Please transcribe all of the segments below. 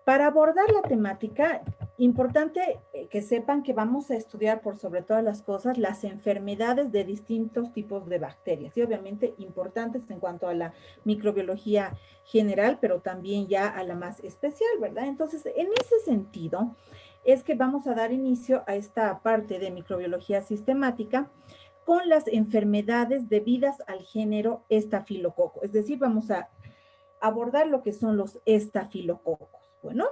para abordar la temática, importante que sepan que vamos a estudiar por sobre todas las cosas las enfermedades de distintos tipos de bacterias y obviamente importantes en cuanto a la microbiología general, pero también ya a la más especial, ¿verdad? Entonces, en ese sentido, es que vamos a dar inicio a esta parte de microbiología sistemática con las enfermedades debidas al género estafilococo. Es decir, vamos a abordar lo que son los estafilococos. Bueno,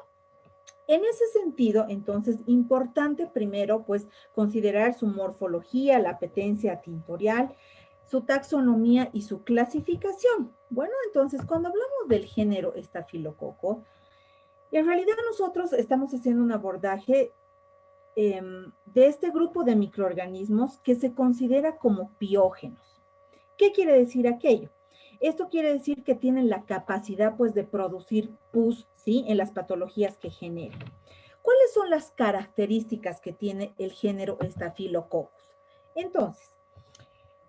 en ese sentido, entonces, importante primero, pues, considerar su morfología, la apetencia tintorial, su taxonomía y su clasificación. Bueno, entonces, cuando hablamos del género estafilococo, en realidad nosotros estamos haciendo un abordaje de este grupo de microorganismos que se considera como piógenos. ¿Qué quiere decir aquello? Esto quiere decir que tienen la capacidad, pues, de producir pus, ¿sí? En las patologías que generan. ¿Cuáles son las características que tiene el género Staphylococcus? Entonces,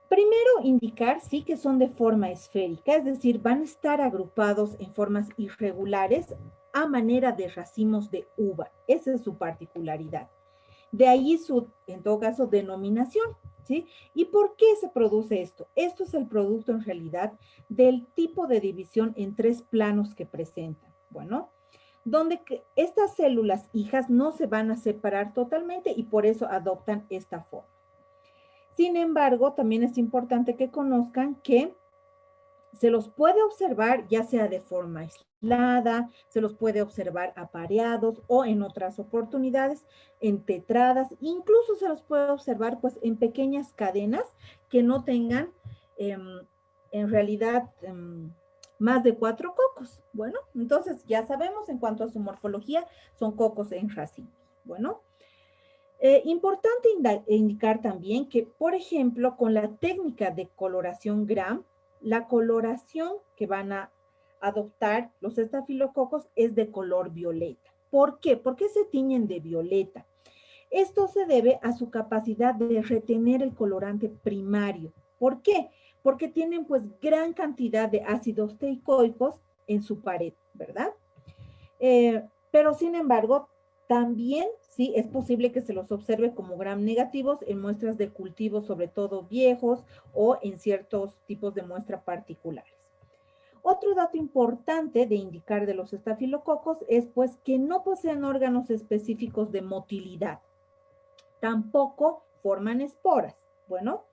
primero indicar, sí, que son de forma esférica, es decir, van a estar agrupados en formas irregulares a manera de racimos de uva. Esa es su particularidad. De ahí su, en todo caso, denominación, ¿sí? ¿Y por qué se produce esto? Esto es el producto, en realidad, del tipo de división en tres planos que presentan. Bueno, donde estas células hijas no se van a separar totalmente y por eso adoptan esta forma. Sin embargo, también es importante que conozcan que se los puede observar ya sea de forma aislada, se los puede observar apareados o en otras oportunidades en tetradas, incluso se los puede observar pues en pequeñas cadenas que no tengan en realidad más de 4 cocos. Bueno, entonces ya sabemos en cuanto a su morfología, son cocos en racimos. Bueno, importante indicar también que, por ejemplo, con la técnica de coloración Gram, la coloración que van a adoptar los estafilococos es de color violeta. ¿Por qué? ¿Por qué se tiñen de violeta? Esto se debe a su capacidad de retener el colorante primario. ¿Por qué? Porque tienen pues gran cantidad de ácidos teicoicos en su pared, ¿verdad? Pero sin embargo, también sí es posible que se los observe como gram negativos en muestras de cultivos, sobre todo viejos, o en ciertos tipos de muestra particulares. Otro dato importante de indicar de los estafilococos es pues que no poseen órganos específicos de motilidad. Tampoco forman esporas. Bueno,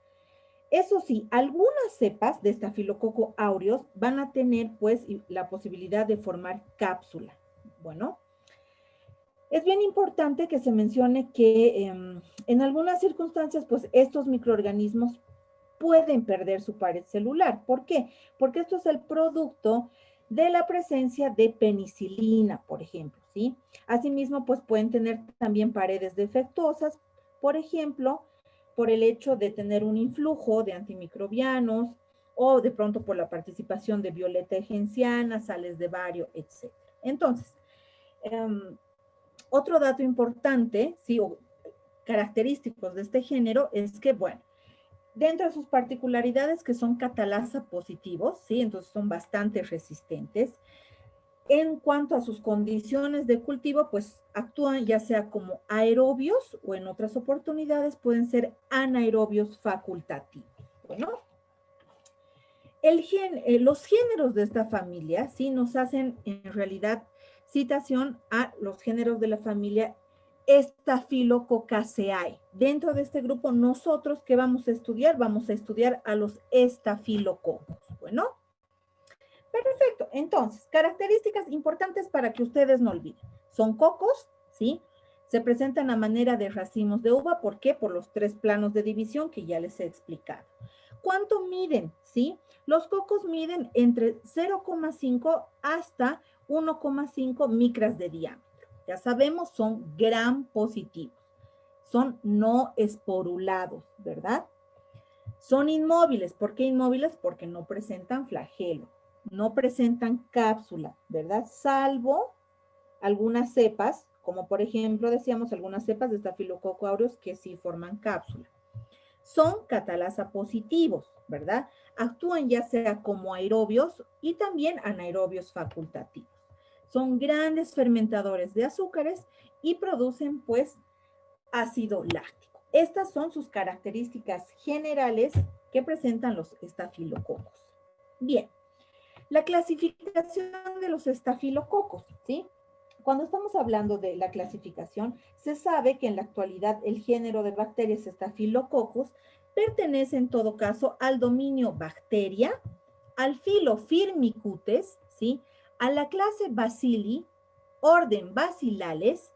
eso sí, algunas cepas de estafilococo aureus van a tener pues la posibilidad de formar cápsula. Bueno, es bien importante que se mencione que en algunas circunstancias, pues estos microorganismos pueden perder su pared celular. ¿Por qué? Porque esto es el producto de la presencia de penicilina, por ejemplo, ¿sí? Asimismo, pues pueden tener también paredes defectuosas, por ejemplo, por el hecho de tener un influjo de antimicrobianos o de pronto por la participación de violeta genciana, sales de bario, etc. Entonces, otro dato importante, sí, o característicos de este género es que, bueno, dentro de sus particularidades que son catalasa positivos, sí, entonces son bastante resistentes. En cuanto a sus condiciones de cultivo, pues actúan ya sea como aerobios o en otras oportunidades pueden ser anaerobios facultativos. Bueno, los géneros de esta familia, sí, nos hacen en realidad citación a los géneros de la familia Staphylococcacea. Dentro de este grupo, nosotros, ¿qué vamos a estudiar? Vamos a estudiar a los estafilococos. Bueno, perfecto. Entonces, características importantes para que ustedes no olviden. Son cocos, ¿sí? Se presentan a manera de racimos de uva. ¿Por qué? Por los tres planos de división que ya les he explicado. ¿Cuánto miden? ¿Sí? Los cocos miden entre 0,5 hasta 1,5 micras de diámetro. Ya sabemos, son gram positivos. Son no esporulados, ¿verdad? Son inmóviles. ¿Por qué inmóviles? Porque no presentan flagelo, no presentan cápsula, ¿verdad? Salvo algunas cepas, como por ejemplo, decíamos, algunas cepas de Staphylococcus aureus que sí forman cápsula. Son catalasa positivos, ¿verdad? Actúan ya sea como aerobios y también anaerobios facultativos. Son grandes fermentadores de azúcares y producen pues ácido láctico. Estas son sus características generales que presentan los estafilococos. Bien, la clasificación de los estafilococos, ¿sí? Cuando estamos hablando de la clasificación, se sabe que en la actualidad el género de bacterias Staphylococcus pertenece en todo caso al dominio Bacteria, al filo Firmicutes, ¿sí? A la clase Bacilli, orden Bacillales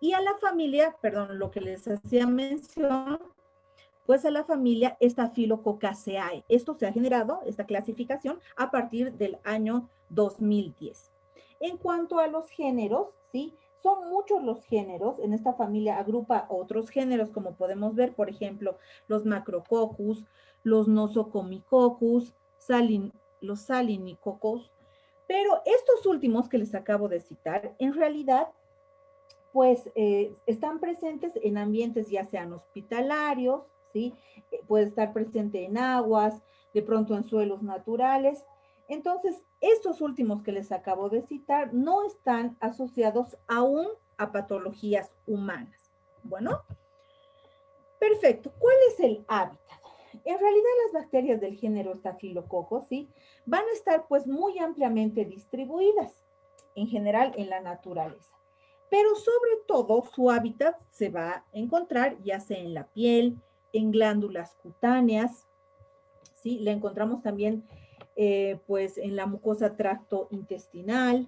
y a la familia, perdón, lo que les hacía mención, pues a la familia Staphylococcacea. Esto se ha generado, esta clasificación, a partir del año 2010. En cuanto a los géneros, ¿sí? Son muchos los géneros. En esta familia agrupa otros géneros, como podemos ver, por ejemplo, los Macrococcus, los Nosocomicoccus, los Salinococos. Pero estos últimos que les acabo de citar, en realidad, pues están presentes en ambientes ya sean hospitalarios, ¿sí? Puede estar presente en aguas, de pronto en suelos naturales. Entonces, estos últimos que les acabo de citar no están asociados aún a patologías humanas. Bueno, perfecto. ¿Cuál es el hábitat? En realidad las bacterias del género Staphylococcus, ¿sí? Van a estar pues muy ampliamente distribuidas, en general en la naturaleza. Pero sobre todo su hábitat se va a encontrar ya sea en la piel, en glándulas cutáneas, ¿sí? La encontramos también pues en la mucosa tracto intestinal,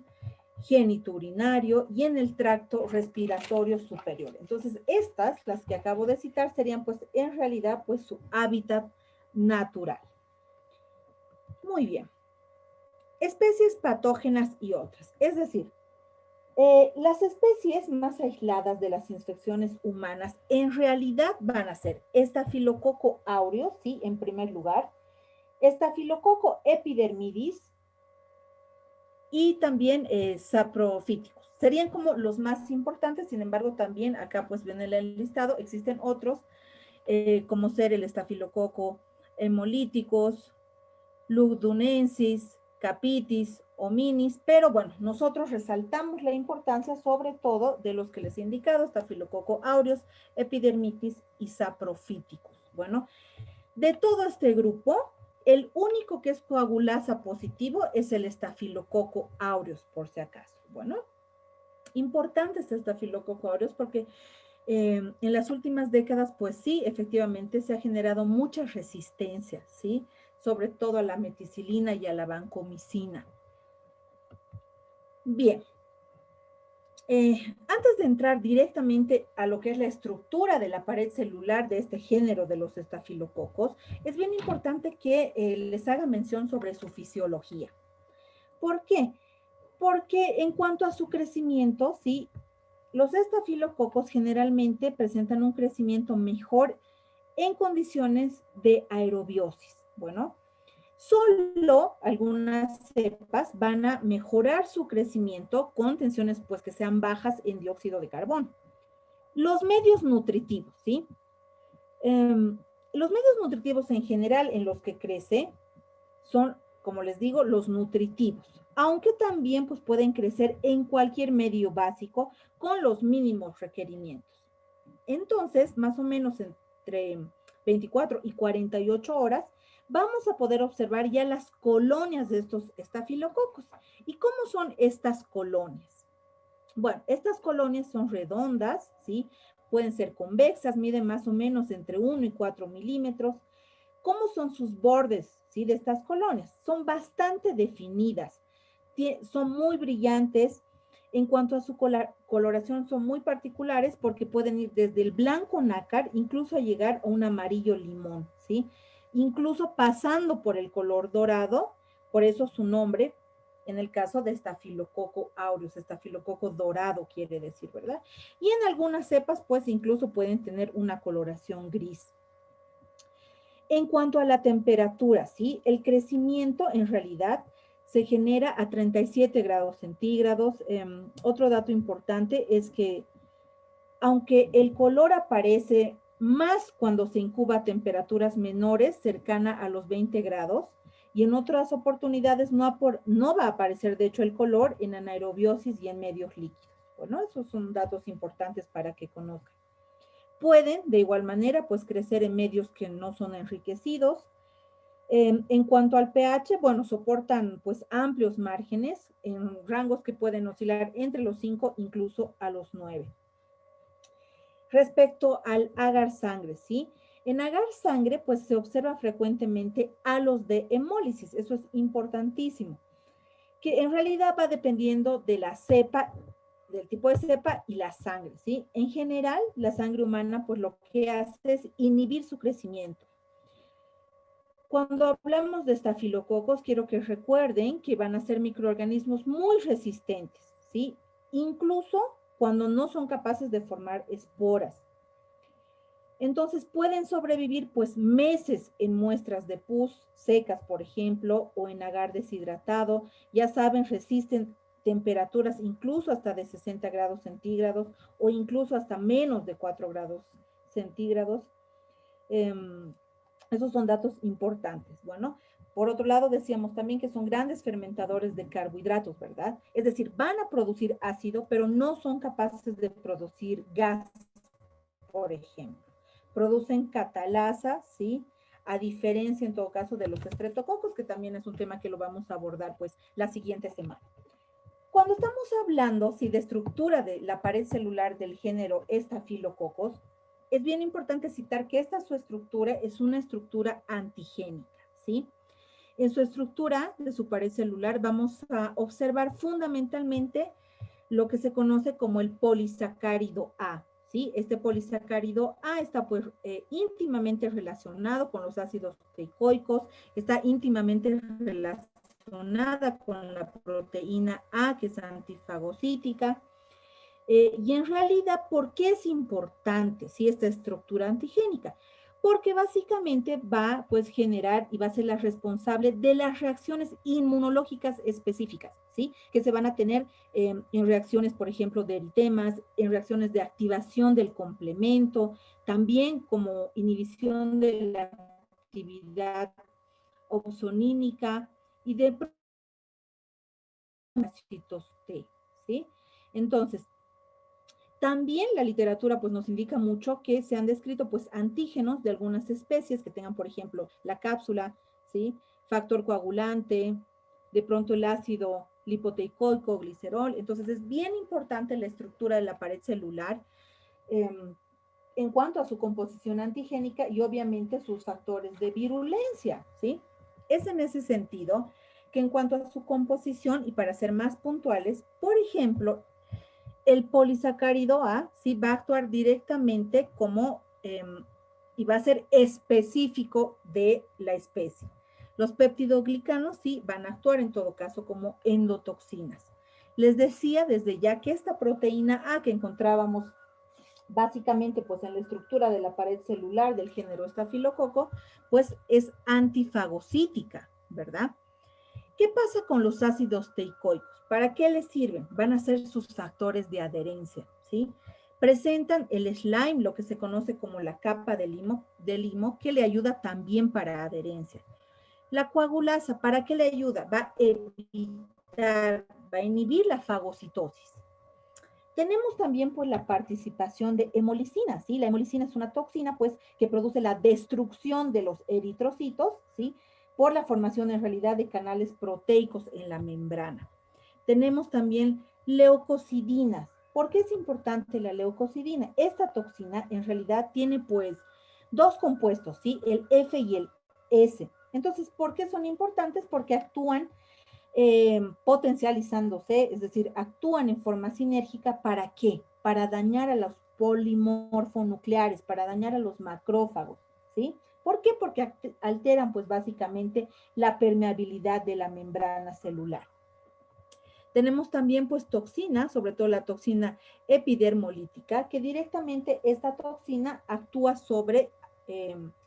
genitourinario y en el tracto respiratorio superior. Entonces, estas, las que acabo de citar, serían pues en realidad pues su hábitat natural. Muy bien. Especies patógenas y otras. Es decir, las especies más aisladas de las infecciones humanas en realidad van a ser Staphylococcus aureus, sí, en primer lugar, Staphylococcus epidermidis y también saprophyticus. Serían como los más importantes, sin embargo, también acá pues ven el listado, existen otros, como ser el Staphylococcus hemolyticus, ludunensis, capitis, hominis, pero bueno, nosotros resaltamos la importancia sobre todo de los que les he indicado, Staphylococcus aureus, epidermitis y saprophyticus. Bueno, de todo este grupo, el único que es coagulasa positivo es el Staphylococcus aureus, por si acaso. Bueno, importante este Staphylococcus aureus porque en las últimas décadas, pues sí, efectivamente se ha generado mucha resistencia, ¿sí? Sobre todo a la meticilina y a la vancomicina. Bien, antes de entrar directamente a lo que es la estructura de la pared celular de este género de los estafilococos, es bien importante que les haga mención sobre su fisiología. ¿Por qué? Porque en cuanto a su crecimiento, sí, los estafilococos generalmente presentan un crecimiento mejor en condiciones de aerobiosis. Bueno, solo algunas cepas van a mejorar su crecimiento con tensiones pues que sean bajas en dióxido de carbono. Los medios nutritivos, ¿sí? Los medios nutritivos en general en los que crece son, como les digo, los nutritivos, aunque también pues pueden crecer en cualquier medio básico con los mínimos requerimientos. Entonces, más o menos entre 24 y 48 horas, vamos a poder observar ya las colonias de estos estafilococos. ¿Y cómo son estas colonias? Bueno, estas colonias son redondas, ¿sí? Pueden ser convexas, miden más o menos entre 1 y 4 milímetros. ¿Cómo son sus bordes, ¿sí? De estas colonias? Son bastante definidas, son muy brillantes. En cuanto a su coloración, son muy particulares porque pueden ir desde el blanco nácar, incluso a llegar a un amarillo limón, ¿sí? Incluso pasando por el color dorado, por eso su nombre, en el caso de Staphylococcus aureus, estafilococo dorado quiere decir, ¿verdad? Y en algunas cepas, pues incluso pueden tener una coloración gris. En cuanto a la temperatura, ¿sí? El crecimiento en realidad se genera a 37 grados centígrados. Otro dato importante es que aunque el color aparece más cuando se incuba a temperaturas menores, cercana a los 20 grados, y en otras oportunidades no va a aparecer, de hecho, el color en anaerobiosis y en medios líquidos. Bueno, esos son datos importantes para que conozcan. Pueden, de igual manera, pues crecer en medios que no son enriquecidos. En cuanto al pH, bueno, soportan pues amplios márgenes en rangos que pueden oscilar entre los 5 incluso a los 9. Respecto al agar sangre, ¿sí? En agar sangre, pues se observa frecuentemente halos de hemólisis, eso es importantísimo, que en realidad va dependiendo de la cepa, del tipo de cepa y la sangre, ¿sí? En general, la sangre humana, pues lo que hace es inhibir su crecimiento. Cuando hablamos de estafilococos, quiero que recuerden que van a ser microorganismos muy resistentes, ¿sí? Incluso cuando no son capaces de formar esporas. Entonces pueden sobrevivir pues meses en muestras de pus secas, por ejemplo, o en agar deshidratado. Ya saben, resisten temperaturas incluso hasta de 60 grados centígrados o incluso hasta menos de 4 grados centígrados. Esos son datos importantes. Bueno, por otro lado, decíamos también que son grandes fermentadores de carbohidratos, ¿verdad? Es decir, van a producir ácido, pero no son capaces de producir gas, por ejemplo. Producen catalasa, ¿sí? A diferencia, en todo caso, de los estreptococos, que también es un tema que lo vamos a abordar, pues, la siguiente semana. Cuando estamos hablando, sí, de estructura de la pared celular del género Staphylococcus, es bien importante citar que esta su estructura es una estructura antigénica, ¿sí? En su estructura de su pared celular vamos a observar fundamentalmente lo que se conoce como el polisacárido A, ¿sí? Este polisacárido A está pues íntimamente relacionado con los ácidos teicoicos, está íntimamente relacionada con la proteína A, que es antifagocítica. Y en realidad, ¿por qué es importante si esta estructura antigénica? Porque básicamente va pues generar y va a ser la responsable de las reacciones inmunológicas específicas, ¿sí? Que se van a tener en reacciones, por ejemplo, de eritemas, en reacciones de activación del complemento, también como inhibición de la actividad opsonínica y de T, ¿sí? Entonces, también la literatura pues nos indica mucho que se han descrito pues antígenos de algunas especies que tengan, por ejemplo, la cápsula, ¿sí? Factor coagulante, de pronto el ácido lipoteicoico, glicerol. Entonces es bien importante la estructura de la pared celular eh, en cuanto a su composición antigénica y obviamente sus factores de virulencia, ¿sí? Es en ese sentido que en cuanto a su composición y para ser más puntuales, por ejemplo, el polisacárido A sí va a actuar directamente como y va a ser específico de la especie. Los peptidoglicanos sí van a actuar en todo caso como endotoxinas. Les decía desde ya que esta proteína A que encontrábamos básicamente pues en la estructura de la pared celular del género estafilococo, pues es antifagocítica, ¿verdad? ¿Qué pasa con los ácidos teicoicos? ¿Para qué les sirven? Van a ser sus factores de adherencia, ¿sí? Presentan el slime, lo que se conoce como la capa de limo, que le ayuda también para adherencia. La coagulasa, ¿para qué le ayuda? Va a evitar, va a inhibir la fagocitosis. Tenemos también pues la participación de hemolicina, ¿sí? La hemolicina es una toxina pues que produce la destrucción de los eritrocitos, ¿sí? Por la formación en realidad de canales proteicos en la membrana. Tenemos también leucocidinas. ¿Por qué es importante la leucocidina? Esta toxina en realidad tiene pues dos compuestos, ¿sí? El F y el S. Entonces, ¿por qué son importantes? Porque actúan potencializándose, es decir, actúan en forma sinérgica. ¿Para qué? Para dañar a los polimorfonucleares, para dañar a los macrófagos, ¿sí? ¿Por qué? Porque alteran pues básicamente la permeabilidad de la membrana celular. Tenemos también pues toxinas, sobre todo la toxina epidermolítica, que directamente esta toxina actúa sobre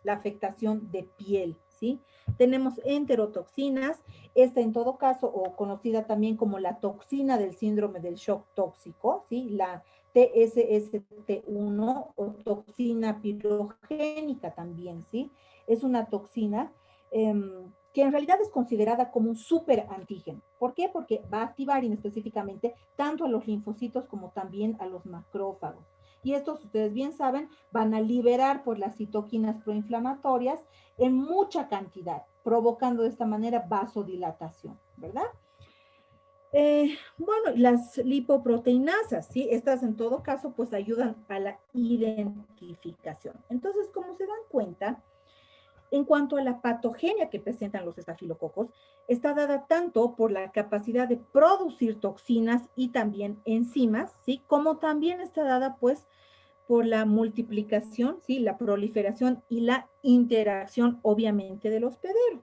la afectación de piel, ¿sí? Tenemos enterotoxinas, esta en todo caso, o conocida también como la toxina del síndrome del shock tóxico, ¿sí? La TSST1 o toxina pirogénica también, ¿sí? Es una toxina que en realidad es considerada como un superantígeno. ¿Por qué? Porque va a activar inespecíficamente tanto a los linfocitos como también a los macrófagos. Y estos, ustedes bien saben, van a liberar por las citoquinas proinflamatorias en mucha cantidad, provocando de esta manera vasodilatación, ¿verdad? Bueno, las lipoproteinasas, ¿sí? Estas en todo caso pues ayudan a la identificación. Entonces, como se dan cuenta, en cuanto a la patogenia que presentan los estafilococos, está dada tanto por la capacidad de producir toxinas y también enzimas, ¿sí? Como también está dada pues por la multiplicación, ¿sí? La proliferación y la interacción obviamente del hospedero.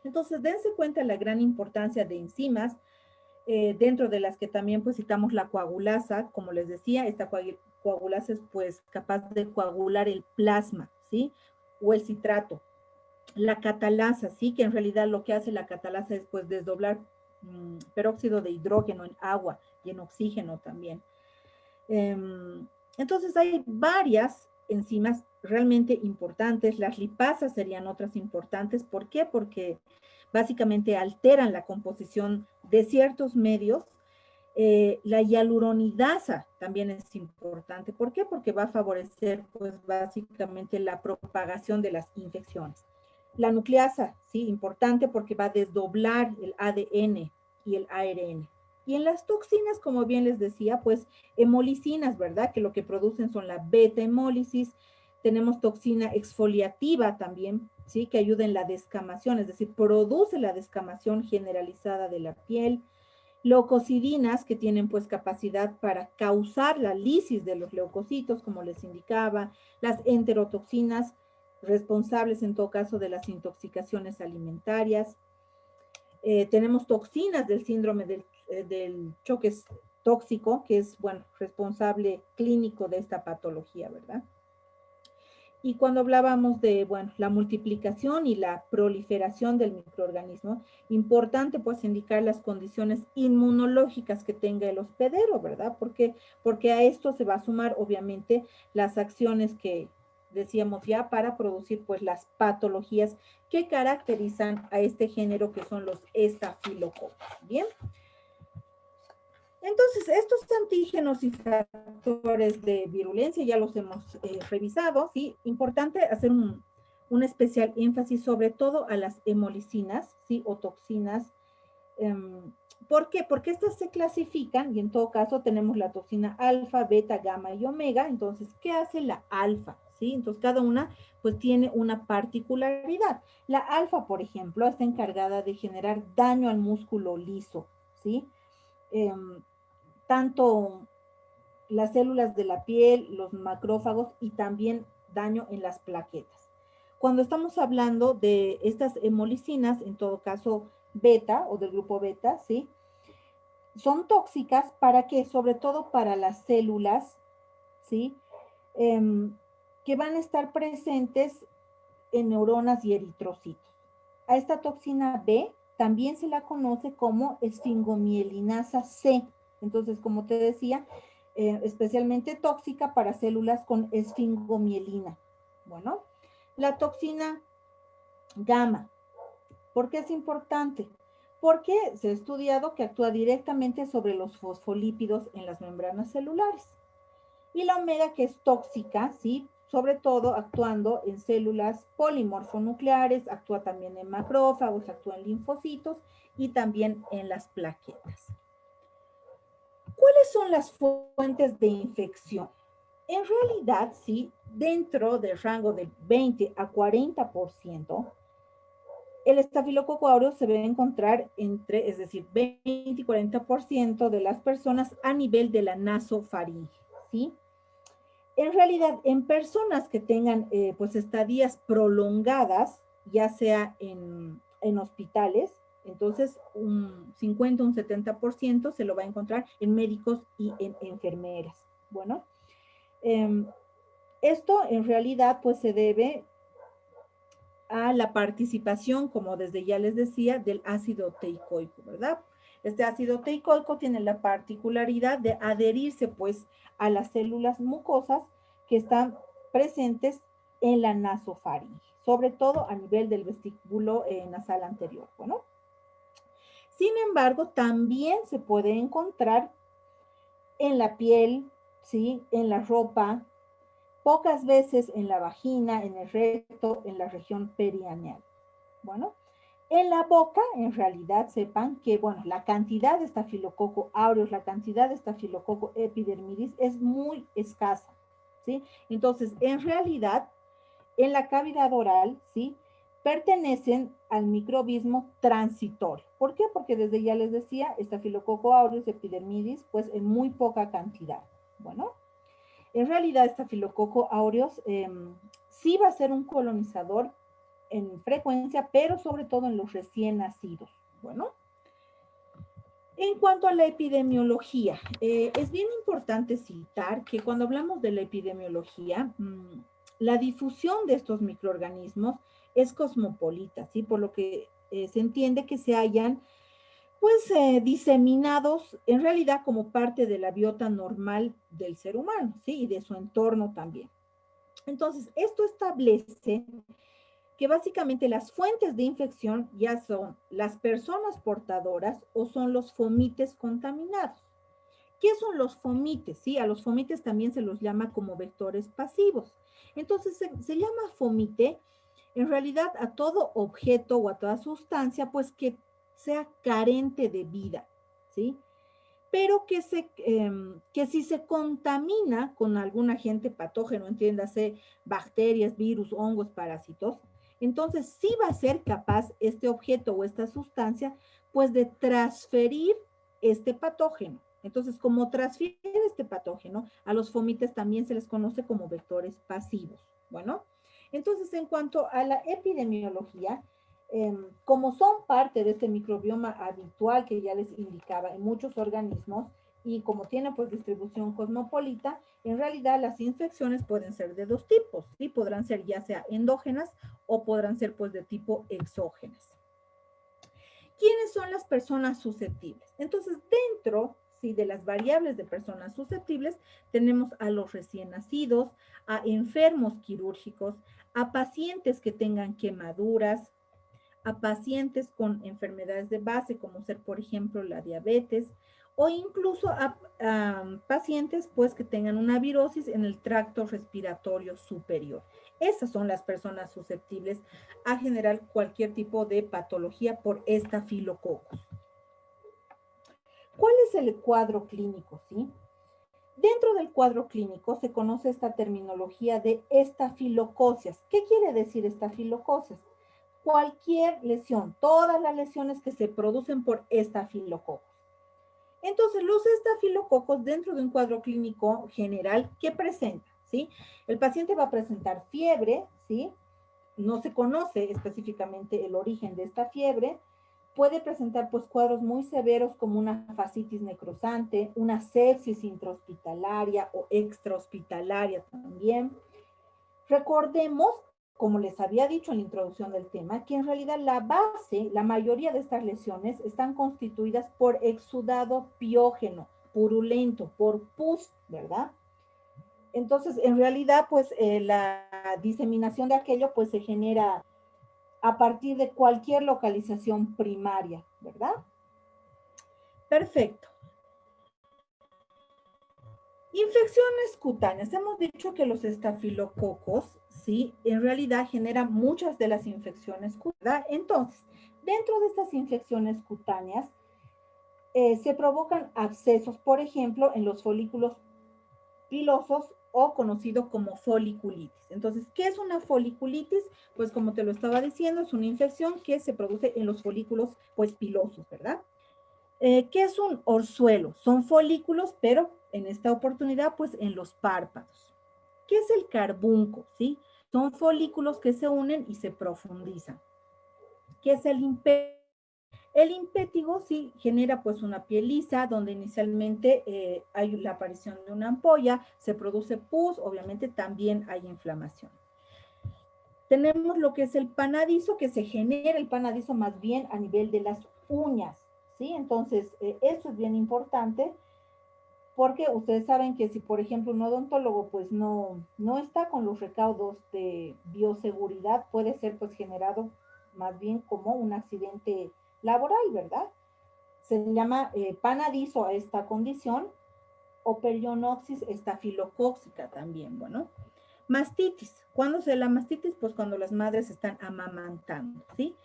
Entonces, dense cuenta la gran importancia de enzimas, dentro de las que también pues citamos la coagulasa, como les decía, esta coagulasa es pues capaz de coagular el plasma, ¿sí? O el citrato. La catalasa, ¿sí? Que en realidad lo que hace la catalasa es pues desdoblar peróxido de hidrógeno en agua y en oxígeno también. Entonces hay varias enzimas realmente importantes. Las lipasas serían otras importantes. ¿Por qué? Porque básicamente alteran la composición de ciertos medios. La hialuronidasa también es importante. ¿Por qué? Porque va a favorecer, pues, básicamente la propagación de las infecciones. La nucleasa, sí, importante porque va a desdoblar el ADN y el ARN. Y en las toxinas, como bien les decía, pues hemolicinas, ¿verdad? Que lo que producen son la beta-hemólisis. Tenemos toxina exfoliativa también, ¿sí? Que ayuda en la descamación, es decir, produce la descamación generalizada de la piel. Leucocidinas, que tienen pues capacidad para causar la lisis de los leucocitos, como les indicaba. Las enterotoxinas, responsables en todo caso de las intoxicaciones alimentarias. Tenemos toxinas del síndrome del choque tóxico, que es, bueno, responsable clínico de esta patología, ¿verdad? Y cuando hablábamos de, bueno, la multiplicación y la proliferación del microorganismo, importante pues indicar las condiciones inmunológicas que tenga el hospedero, ¿verdad? Porque a esto se va a sumar obviamente las acciones que decíamos ya para producir pues las patologías que caracterizan a este género que son los estafilococos. Bien. Entonces, estos antígenos y factores de virulencia ya los hemos revisado, ¿sí? Importante hacer un especial énfasis sobre todo a las hemolicinas, ¿sí? O toxinas. ¿Por qué? Porque estas se clasifican y en todo caso tenemos la toxina alfa, beta, gamma y omega. Entonces, ¿qué hace la alfa? ¿Sí? Entonces, cada una pues tiene una particularidad. La alfa, por ejemplo, está encargada de generar daño al músculo liso, ¿sí? Tanto las células de la piel, los macrófagos y también daño en las plaquetas. Cuando estamos hablando de estas hemolicinas, en todo caso beta o del grupo beta, ¿sí? Son tóxicas para qué? Sobre todo para las células, ¿sí? Que van a estar presentes en neuronas y eritrocitos. A esta toxina B también se la conoce como esfingomielinasa C. Entonces, como te decía, especialmente tóxica para células con esfingomielina. Bueno, la toxina gamma. ¿Por qué es importante? Porque se ha estudiado que actúa directamente sobre los fosfolípidos en las membranas celulares. Y la omega, que es tóxica, ¿sí? Sobre todo actuando en células polimorfonucleares, actúa también en macrófagos, actúa en linfocitos y también en las plaquetas. ¿Cuáles son las fuentes de infección? En realidad, sí, dentro del rango de 20 a 40%, el estafilococo aureus se debe encontrar entre, es decir, 20 y 40% de las personas a nivel de la nasofaringe, ¿sí? En realidad, en personas que tengan pues estadías prolongadas, ya sea en hospitales, entonces un 50, un 70% se lo va a encontrar en médicos y en enfermeras. Bueno, esto en realidad pues se debe a la participación, como desde ya les decía, del ácido teicoico, ¿verdad? Este ácido teicoico tiene la particularidad de adherirse pues a las células mucosas que están presentes en la nasofaringe, sobre todo a nivel del vestíbulo nasal anterior. Bueno, sin embargo, también se puede encontrar en la piel, ¿sí? En la ropa, pocas veces en la vagina, en el recto, en la región perianeal. Bueno, en la boca, en realidad, sepan que, bueno, la cantidad de Staphylococcus aureus, la cantidad de Staphylococcus epidermidis es muy escasa, ¿sí? Entonces, en realidad, en la cavidad oral, ¿sí? Pertenecen al microbismo transitorio. ¿Por qué? Porque desde ya les decía, Staphylococcus aureus, epidermidis, pues en muy poca cantidad. Bueno, en realidad Staphylococcus aureus sí va a ser un colonizador en frecuencia, pero sobre todo en los recién nacidos. Bueno, en cuanto a la epidemiología, es bien importante citar que cuando hablamos de la epidemiología, la difusión de estos microorganismos es cosmopolita, ¿sí? Por lo que se entiende que se hayan, pues, diseminados en realidad como parte de la biota normal del ser humano, ¿sí? Y de su entorno también. Entonces, esto establece que básicamente las fuentes de infección ya son las personas portadoras o son los fomites contaminados. ¿Qué son los fomites? Sí, a los fomites también se los llama como vectores pasivos. Entonces se llama fomite en realidad a todo objeto o a toda sustancia pues que sea carente de vida, ¿sí? Pero que si se contamina con algún agente patógeno, entiéndase, bacterias, virus, hongos, parásitos, entonces sí va a ser capaz este objeto o esta sustancia, pues de transferir este patógeno. Entonces, como transfiere este patógeno, a los fomites también se les conoce como vectores pasivos. Bueno, entonces en cuanto a la epidemiología, como son parte de este microbioma habitual que ya les indicaba en muchos organismos y como tienen pues distribución cosmopolita, en realidad las infecciones pueden ser de dos tipos, ¿sí? Podrán ser ya sea endógenas o podrán ser pues de tipo exógenas. ¿Quiénes son las personas susceptibles? Entonces, dentro, ¿sí?, de las variables de personas susceptibles, tenemos a los recién nacidos, a enfermos quirúrgicos, a pacientes que tengan quemaduras, a pacientes con enfermedades de base, como ser, por ejemplo, la diabetes, o incluso a pacientes pues que tengan una virosis en el tracto respiratorio superior. Esas son las personas susceptibles a generar cualquier tipo de patología por estafilococcus. ¿Cuál es el cuadro clínico? ¿Sí? Dentro del cuadro clínico se conoce esta terminología de estafilococias. ¿Qué quiere decir estafilococias? Cualquier lesión, todas las lesiones que se producen por estafilococos. Entonces, los estafilococos dentro de un cuadro clínico general, ¿qué presenta? ¿Sí? El paciente va a presentar fiebre, ¿sí? No se conoce específicamente el origen de esta fiebre. Puede presentar pues cuadros muy severos como una fascitis necrosante, una sepsis intrahospitalaria o extrahospitalaria también. Recordemos, como les había dicho en la introducción del tema, que en realidad la base, la mayoría de estas lesiones están constituidas por exudado piógeno, purulento, por pus, ¿verdad? Entonces, en realidad, pues la diseminación de aquello pues se genera a partir de cualquier localización primaria, ¿verdad? Perfecto. Infecciones cutáneas. Hemos dicho que los estafilococos, sí, en realidad generan muchas de las infecciones cutáneas. Entonces, dentro de estas infecciones cutáneas, se provocan abscesos, por ejemplo, en los folículos pilosos o conocido como foliculitis. Entonces, ¿qué es una foliculitis? Pues como te lo estaba diciendo, es una infección que se produce en los folículos pues pilosos, ¿verdad? ¿Qué es un orzuelo? Son folículos, pero en esta oportunidad, pues en los párpados. ¿Qué es el carbunco? ¿Sí? Son folículos que se unen y se profundizan. ¿Qué es el impétigo? El impétigo sí genera pues una piel lisa donde inicialmente hay la aparición de una ampolla, se produce pus, obviamente también hay inflamación. Tenemos lo que es el panadizo, que se genera el panadizo más bien a nivel de las uñas, ¿sí? Entonces, eso es bien importante porque ustedes saben que si, por ejemplo, un odontólogo pues no está con los recaudos de bioseguridad, puede ser pues generado más bien como un accidente laboral, ¿verdad? Se llama panadizo a esta condición o perionoxis estafilocóxica también, bueno. Mastitis. ¿Cuándo se da la mastitis? Pues cuando las madres están amamantando, ¿sí?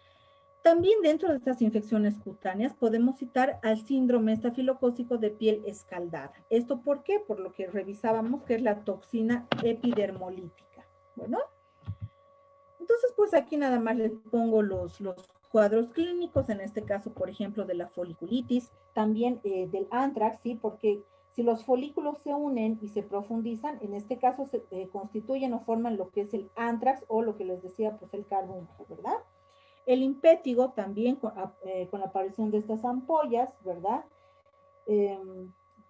También dentro de estas infecciones cutáneas podemos citar al síndrome estafilocócico de piel escaldada. ¿Esto por qué? Por lo que revisábamos que es la toxina epidermolítica. Bueno, entonces pues aquí nada más les pongo los cuadros clínicos, en este caso, por ejemplo, de la foliculitis, también del antrax, ¿sí? Porque si los folículos se unen y se profundizan, en este caso se constituyen o forman lo que es el antrax o lo que les decía, pues el carbúnculo, ¿verdad? El impétigo también con la aparición de estas ampollas, ¿verdad? Eh,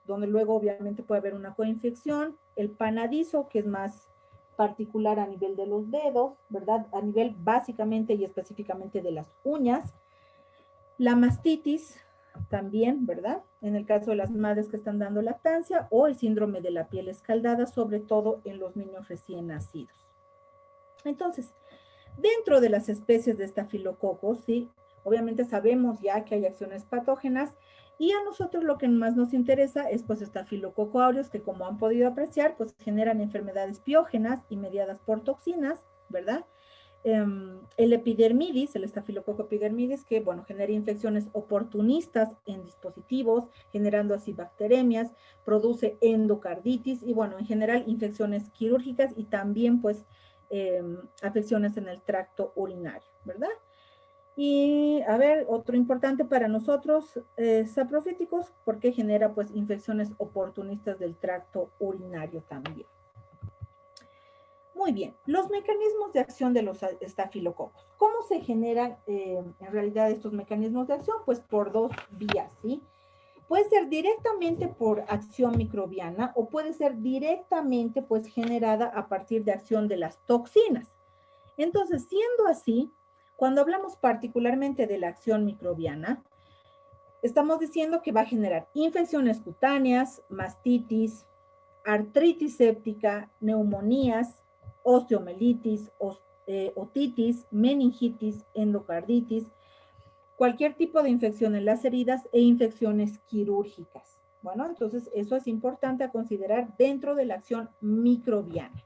donde luego obviamente puede haber una coinfección. El panadizo, que es más particular a nivel de los dedos, ¿verdad? A nivel básicamente y específicamente de las uñas. La mastitis también, ¿verdad? En el caso de las madres que están dando lactancia o el síndrome de la piel escaldada, sobre todo en los niños recién nacidos. Entonces, dentro de las especies de estafilococos, ¿sí? Obviamente sabemos ya que hay acciones patógenas y a nosotros lo que más nos interesa es pues estafilococo aureus, que como han podido apreciar, pues generan enfermedades piógenas y mediadas por toxinas, ¿verdad? El epidermidis, el estafilococo epidermidis, que bueno, genera infecciones oportunistas en dispositivos, generando así bacteremias, produce endocarditis y bueno, en general infecciones quirúrgicas y también pues afecciones en el tracto urinario, ¿verdad? Y a ver, otro importante para nosotros, saprofíticos, porque genera pues infecciones oportunistas del tracto urinario también. Muy bien, los mecanismos de acción de los estafilococos. ¿Cómo se generan en realidad estos mecanismos de acción? Pues por dos vías, ¿sí? Puede ser directamente por acción microbiana o puede ser directamente pues generada a partir de acción de las toxinas. Entonces, siendo así, cuando hablamos particularmente de la acción microbiana, estamos diciendo que va a generar infecciones cutáneas, mastitis, artritis séptica, neumonías, osteomelitis, otitis, meningitis, endocarditis, cualquier tipo de infección en las heridas e infecciones quirúrgicas. Bueno, entonces eso es importante a considerar dentro de la acción microbiana.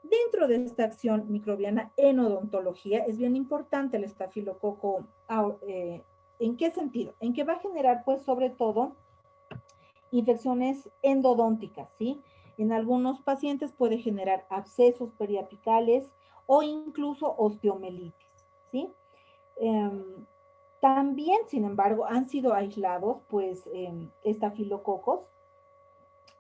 Dentro de esta acción microbiana en odontología es bien importante el estafilococo. ¿En qué sentido? En que va a generar, pues, sobre todo, infecciones endodónticas, ¿sí? En algunos pacientes puede generar abscesos periapicales o incluso osteomelitis, ¿sí? Eh, también, sin embargo, han sido aislados, pues, estafilococos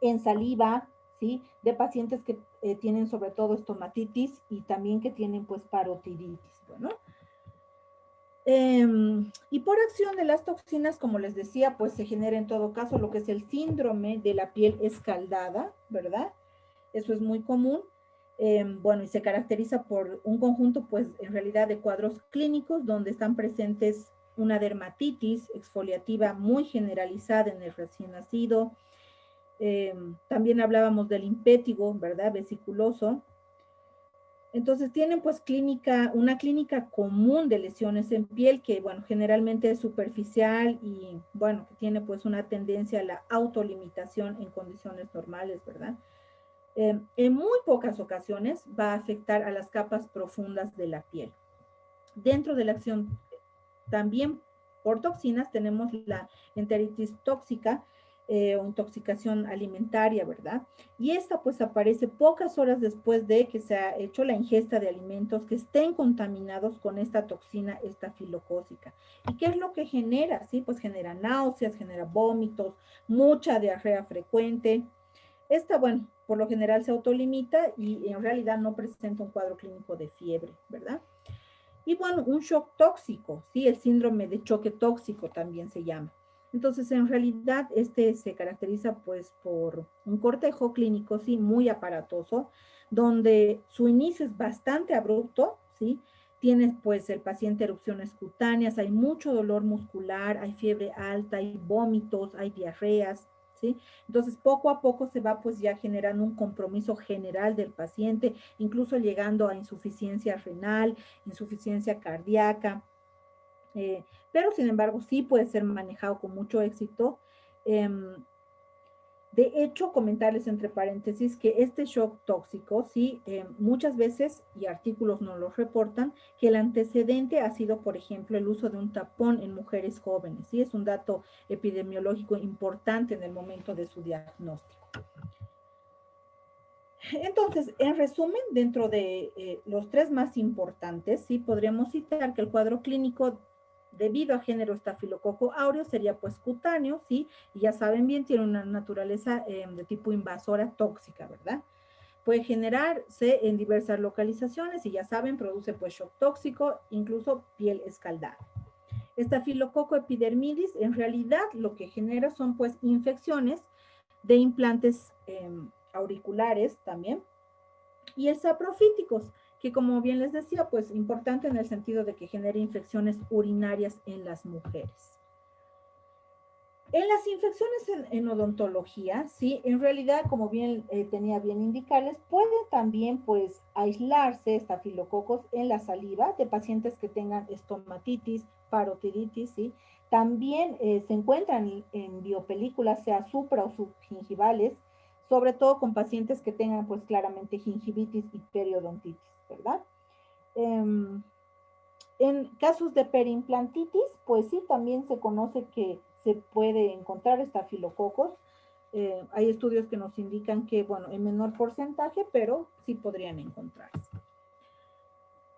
en saliva, ¿sí? De pacientes que tienen sobre todo estomatitis y también que tienen, pues, parotiditis, bueno. Y por acción de las toxinas, como les decía, pues se genera en todo caso lo que es el síndrome de la piel escaldada, ¿verdad? Eso es muy común. Bueno, y se caracteriza por un conjunto, pues, en realidad de cuadros clínicos donde están presentes una dermatitis exfoliativa muy generalizada en el recién nacido. También hablábamos del impétigo, ¿verdad? Vesiculoso. Entonces tienen pues una clínica común de lesiones en piel que, bueno, generalmente es superficial y, bueno, que tiene pues una tendencia a la autolimitación en condiciones normales, ¿verdad? En muy pocas ocasiones va a afectar a las capas profundas de la piel. Dentro de la acción también por toxinas tenemos la enteritis tóxica, o intoxicación alimentaria, ¿verdad? Y esta pues aparece pocas horas después de que se ha hecho la ingesta de alimentos que estén contaminados con esta toxina estafilocócica. ¿Y qué es lo que genera? Sí, pues genera náuseas, genera vómitos, mucha diarrea frecuente. Esta, bueno, por lo general se autolimita y en realidad no presenta un cuadro clínico de fiebre, ¿verdad? Y bueno, un shock tóxico, ¿sí? El síndrome de choque tóxico también se llama. Entonces, en realidad, este se caracteriza pues por un cortejo clínico, sí, muy aparatoso, donde su inicio es bastante abrupto, ¿sí? Tienes pues el paciente erupciones cutáneas, hay mucho dolor muscular, hay fiebre alta, hay vómitos, hay diarreas, ¿sí? Entonces, poco a poco se va pues ya generando un compromiso general del paciente, incluso llegando a insuficiencia renal, insuficiencia cardíaca, pero sin embargo sí puede ser manejado con mucho éxito. De hecho, comentarles entre paréntesis que este shock tóxico, sí, muchas veces, y artículos nos lo reportan, que el antecedente ha sido, por ejemplo, el uso de un tapón en mujeres jóvenes, sí, es un dato epidemiológico importante en el momento de su diagnóstico. Entonces, en resumen, dentro de los tres más importantes, sí, podríamos citar que el cuadro clínico debido a género estafilococo áureo sería pues cutáneo, sí, y ya saben bien, tiene una naturaleza de tipo invasora tóxica, ¿verdad? Puede generarse en diversas localizaciones y ya saben, produce pues shock tóxico, incluso piel escaldada. Estafilococo epidermidis en realidad lo que genera son pues infecciones de implantes auriculares también, y el saprofíticos, que como bien les decía, pues importante en el sentido de que genera infecciones urinarias en las mujeres. En las infecciones en odontología, sí, en realidad, como bien tenía bien indicarles, puede también pues aislarse estafilococos en la saliva de pacientes que tengan estomatitis, parotiditis, sí. También se encuentran en biopelículas, sea supra o subgingivales, sobre todo con pacientes que tengan pues claramente gingivitis y periodontitis, ¿verdad? En casos de periimplantitis, pues sí, también se conoce que se puede encontrar estafilococos. Hay estudios que nos indican que, bueno, en menor porcentaje, pero sí podrían encontrarse.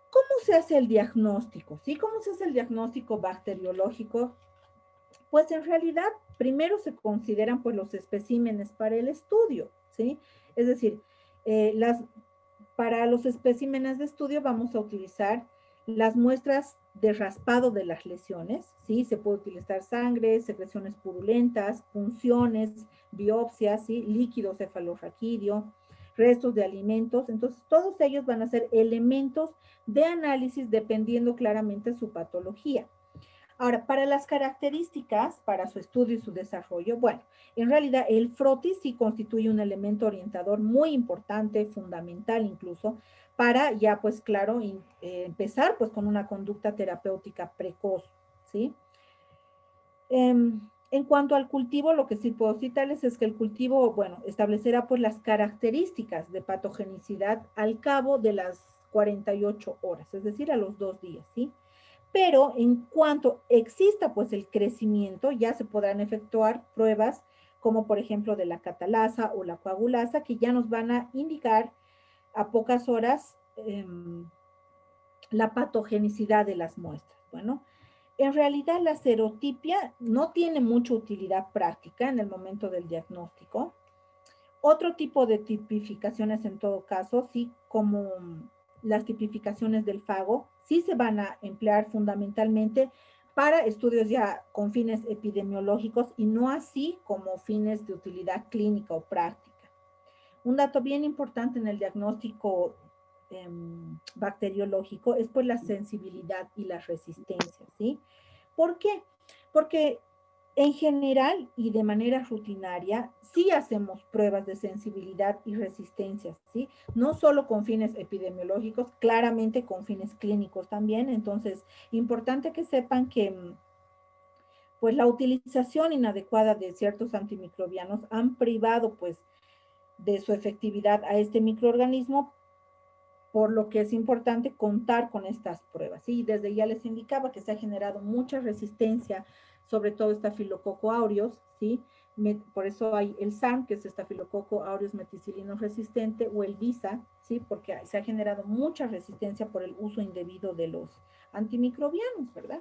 ¿Cómo se hace el diagnóstico? ¿Sí? ¿Cómo se hace el diagnóstico bacteriológico? Pues en realidad, primero se consideran pues los especímenes para el estudio, ¿sí? Es decir, para los especímenes de estudio vamos a utilizar las muestras de raspado de las lesiones, ¿sí? Se puede utilizar sangre, secreciones purulentas, punciones, biopsias, ¿sí? Líquido cefalorraquídeo, restos de alimentos. Entonces, todos ellos van a ser elementos de análisis dependiendo claramente su patología. Ahora, para las características, para su estudio y su desarrollo, bueno, en realidad el frotis sí constituye un elemento orientador muy importante, fundamental incluso, para ya pues claro, empezar pues con una conducta terapéutica precoz, ¿sí? En cuanto al cultivo, lo que sí puedo citarles es que el cultivo, bueno, establecerá pues las características de patogenicidad al cabo de las 48 horas, es decir, a los 2 días, ¿sí? Pero en cuanto exista pues el crecimiento, ya se podrán efectuar pruebas como por ejemplo de la catalasa o la coagulasa, que ya nos van a indicar a pocas horas la patogenicidad de las muestras. Bueno, en realidad la serotipia no tiene mucha utilidad práctica en el momento del diagnóstico. Otro tipo de tipificaciones en todo caso, sí, como las tipificaciones del fago, sí se van a emplear fundamentalmente para estudios ya con fines epidemiológicos y no así como fines de utilidad clínica o práctica. Un dato bien importante en el diagnóstico bacteriológico es pues la sensibilidad y la resistencia, ¿sí? ¿Por qué? Porque en general y de manera rutinaria, sí hacemos pruebas de sensibilidad y resistencia, ¿sí? No solo con fines epidemiológicos, claramente con fines clínicos también. Entonces, importante que sepan que pues la utilización inadecuada de ciertos antimicrobianos han privado pues de su efectividad a este microorganismo, por lo que es importante contar con estas pruebas. ¿Sí? Desde ya les indicaba que se ha generado mucha resistencia, sobre todo estafilococo aureus, ¿sí? Por eso hay el SARM, que es estafilococo aureus meticilino resistente, o el VISA, ¿sí? Porque se ha generado mucha resistencia por el uso indebido de los antimicrobianos, ¿verdad?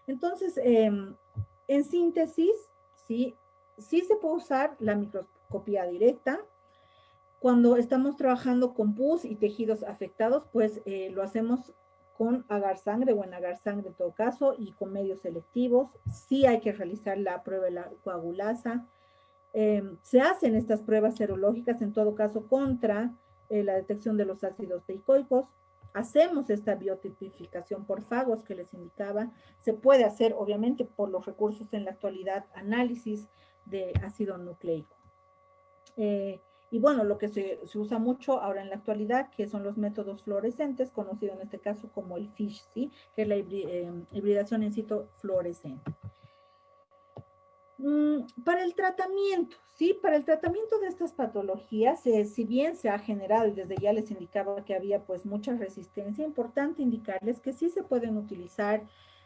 Entonces, en síntesis, ¿sí? Sí se puede usar la microscopía directa. Cuando estamos trabajando con pus y tejidos afectados, pues lo hacemos con agar sangre o en agar sangre en todo caso y con medios selectivos. Sí hay que realizar la prueba de la coagulasa. Se hacen estas pruebas serológicas en todo caso contra la detección de los ácidos teicoicos. Hacemos esta biotipificación por fagos que les indicaba. Se puede hacer, obviamente, por los recursos en la actualidad, análisis de ácido nucleico. Y bueno, lo que se usa mucho ahora en la actualidad, que son los métodos fluorescentes, conocido en este caso como el FISH, ¿sí? Que es la hibridación in situ fluorescente. Para el tratamiento, ¿sí? Para el tratamiento de estas patologías, si bien se ha generado, y desde ya les indicaba que había pues mucha resistencia, importante indicarles que sí se pueden utilizar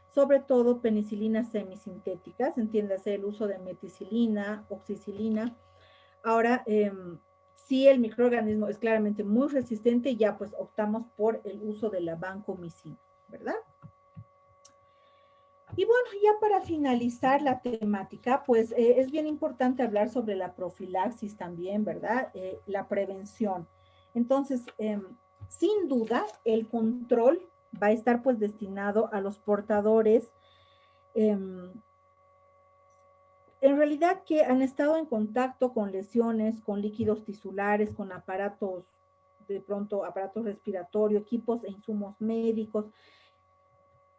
sobre todo penicilinas semisintéticas, entiéndase el uso de meticilina, oxicilina. Ahora, si el microorganismo es claramente muy resistente, ya pues optamos por el uso de la vancomicina, ¿verdad? Y bueno, ya para finalizar la temática, pues es bien importante hablar sobre la profilaxis también, ¿verdad? La prevención. Entonces, sin duda, el control va a estar pues destinado a los portadores, en realidad que han estado en contacto con lesiones, con líquidos tisulares, con aparatos, de pronto aparatos respiratorios, equipos e insumos médicos.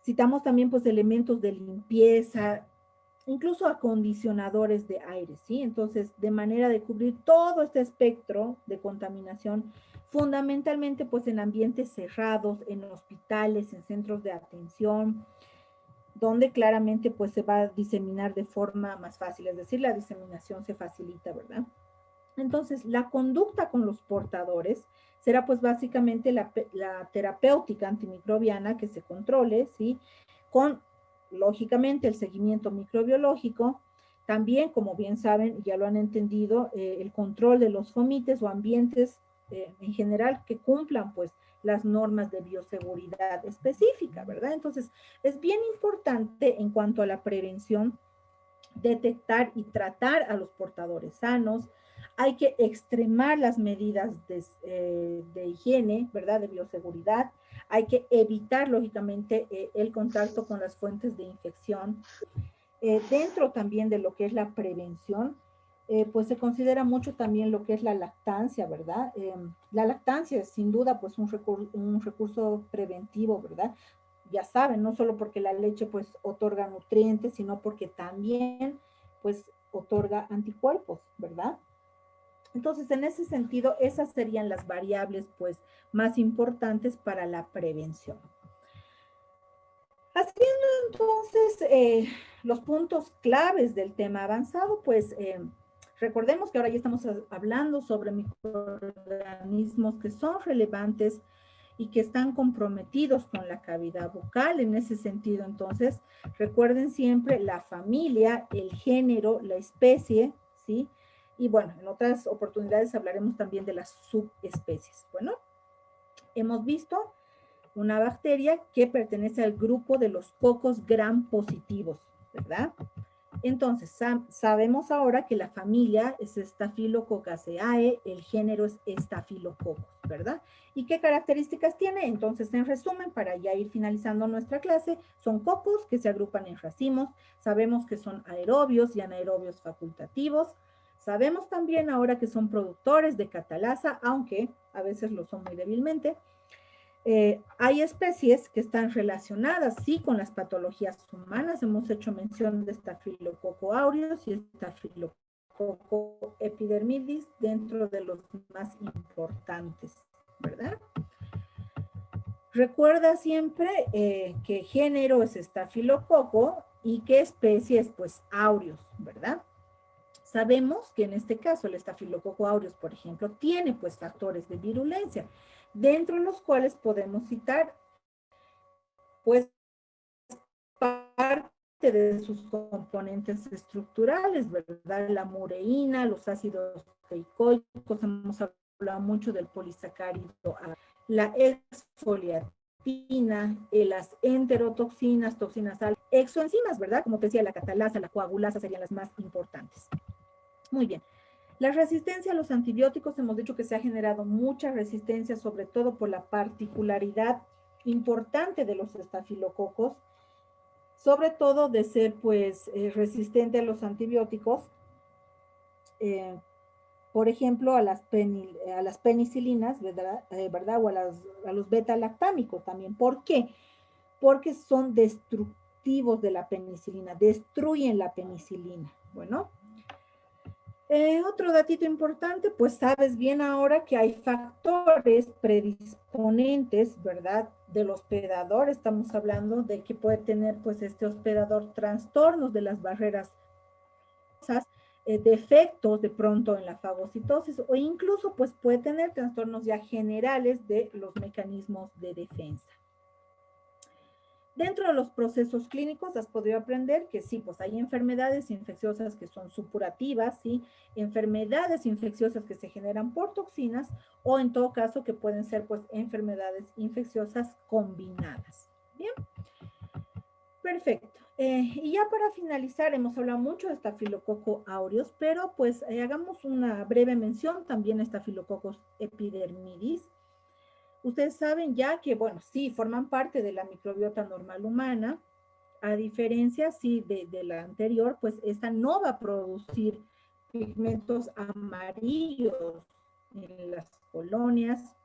Citamos también pues elementos de limpieza, incluso acondicionadores de aire, ¿sí? Entonces, de manera de cubrir todo este espectro de contaminación, fundamentalmente pues en ambientes cerrados, en hospitales, en centros de atención, donde claramente pues se va a diseminar de forma más fácil, es decir, la diseminación se facilita, ¿verdad? Entonces, la conducta con los portadores será pues básicamente la terapéutica antimicrobiana que se controle, ¿sí? Con, lógicamente, el seguimiento microbiológico, también, como bien saben, ya lo han entendido, el control de los fomites o ambientes en general que cumplan pues las normas de bioseguridad específica, ¿verdad? Entonces, es bien importante en cuanto a la prevención detectar y tratar a los portadores sanos. Hay que extremar las medidas de higiene, ¿verdad? De bioseguridad. Hay que evitar, lógicamente, el contacto con las fuentes de infección. Dentro también de lo que es la prevención, pues se considera mucho también lo que es la lactancia, ¿verdad? La lactancia es sin duda pues un recurso preventivo, ¿verdad? Ya saben, no solo porque la leche pues otorga nutrientes, sino porque también pues otorga anticuerpos, ¿verdad? Entonces, en ese sentido, esas serían las variables pues más importantes para la prevención. Haciendo entonces los puntos claves del tema avanzado, pues recordemos que ahora ya estamos hablando sobre microorganismos que son relevantes y que están comprometidos con la cavidad bucal. En ese sentido, entonces, recuerden siempre la familia, el género, la especie, ¿sí? Y bueno, en otras oportunidades hablaremos también de las subespecies. Bueno, hemos visto una bacteria que pertenece al grupo de los cocos gram positivos, ¿verdad? Entonces, sabemos ahora que la familia es Staphylococcus, el género es Staphylococcus, ¿verdad? ¿Y qué características tiene? Entonces, en resumen, para ya ir finalizando nuestra clase, son cocos que se agrupan en racimos, sabemos que son aerobios y anaerobios facultativos, sabemos también ahora que son productores de catalasa, aunque a veces lo son muy débilmente. Hay especies que están relacionadas, sí, con las patologías humanas. Hemos hecho mención de Staphylococcus aureus y Staphylococcus epidermidis dentro de los más importantes, ¿verdad? Recuerda siempre que género es Staphylococcus y qué especie es, pues, aureus, ¿verdad? Sabemos que en este caso el Staphylococcus aureus, por ejemplo, tiene pues factores de virulencia, dentro de los cuales podemos citar pues parte de sus componentes estructurales, ¿verdad? La mureína, los ácidos teicoicos, hemos hablado mucho del polisacárido A, la exfoliatina, las enterotoxinas, toxinas al, exoenzimas, ¿verdad? Como te decía, la catalasa, la coagulasa serían las más importantes. Muy bien. La resistencia a los antibióticos, hemos dicho que se ha generado mucha resistencia, sobre todo por la particularidad importante de los estafilococos, sobre todo de ser pues resistente a los antibióticos, por ejemplo, a las penicilinas, ¿verdad? ¿Verdad? O a los beta-lactámicos también. ¿Por qué? Porque son destructivos de la penicilina, destruyen la penicilina. Bueno, Otro datito importante, pues sabes bien ahora que hay factores predisponentes, ¿verdad? Del hospedador, estamos hablando de que puede tener pues este hospedador trastornos de las barreras, defectos de pronto en la fagocitosis o incluso pues puede tener trastornos ya generales de los mecanismos de defensa. Dentro de los procesos clínicos has podido aprender que sí, pues hay enfermedades infecciosas que son supurativas, ¿sí? Enfermedades infecciosas que se generan por toxinas o en todo caso que pueden ser pues enfermedades infecciosas combinadas. Bien, perfecto. Y ya para finalizar, hemos hablado mucho de Staphylococcus aureus, pero pues hagamos una breve mención también a Staphylococcus epidermidis. Ustedes saben ya que, bueno, sí, forman parte de la microbiota normal humana, a diferencia, sí, de la anterior, pues esta no va a producir pigmentos amarillos en las colonias.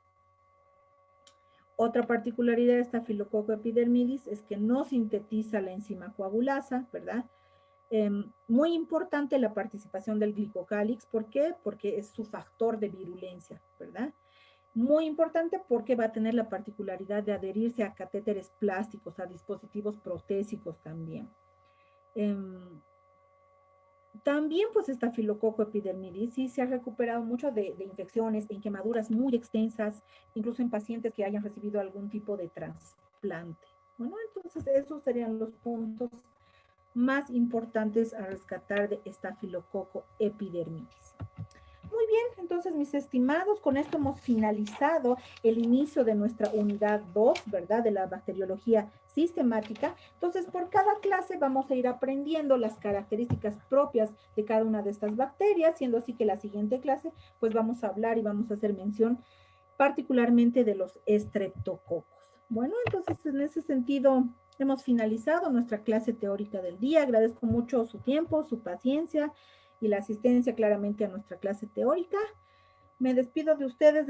Otra particularidad de esta Staphylococcus epidermidis es que no sintetiza la enzima coagulasa, ¿verdad? Muy importante la participación del glicocálix, ¿por qué? Porque es su factor de virulencia, ¿verdad? Muy importante porque va a tener la particularidad de adherirse a catéteres plásticos, a dispositivos protésicos también. También pues esta Staphylococcus epidermidis sí se ha recuperado mucho de infecciones en quemaduras muy extensas, incluso en pacientes que hayan recibido algún tipo de trasplante. Bueno, entonces esos serían los puntos más importantes a rescatar de esta Staphylococcus epidermidis. Muy bien, entonces mis estimados, con esto hemos finalizado el inicio de nuestra unidad 2, ¿verdad? De la bacteriología sistemática. Entonces, por cada clase vamos a ir aprendiendo las características propias de cada una de estas bacterias, siendo así que la siguiente clase, pues vamos a hablar y vamos a hacer mención particularmente de los estreptococos. Bueno, entonces en ese sentido hemos finalizado nuestra clase teórica del día. Agradezco mucho su tiempo, su paciencia y la asistencia claramente a nuestra clase teórica. Me despido de ustedes.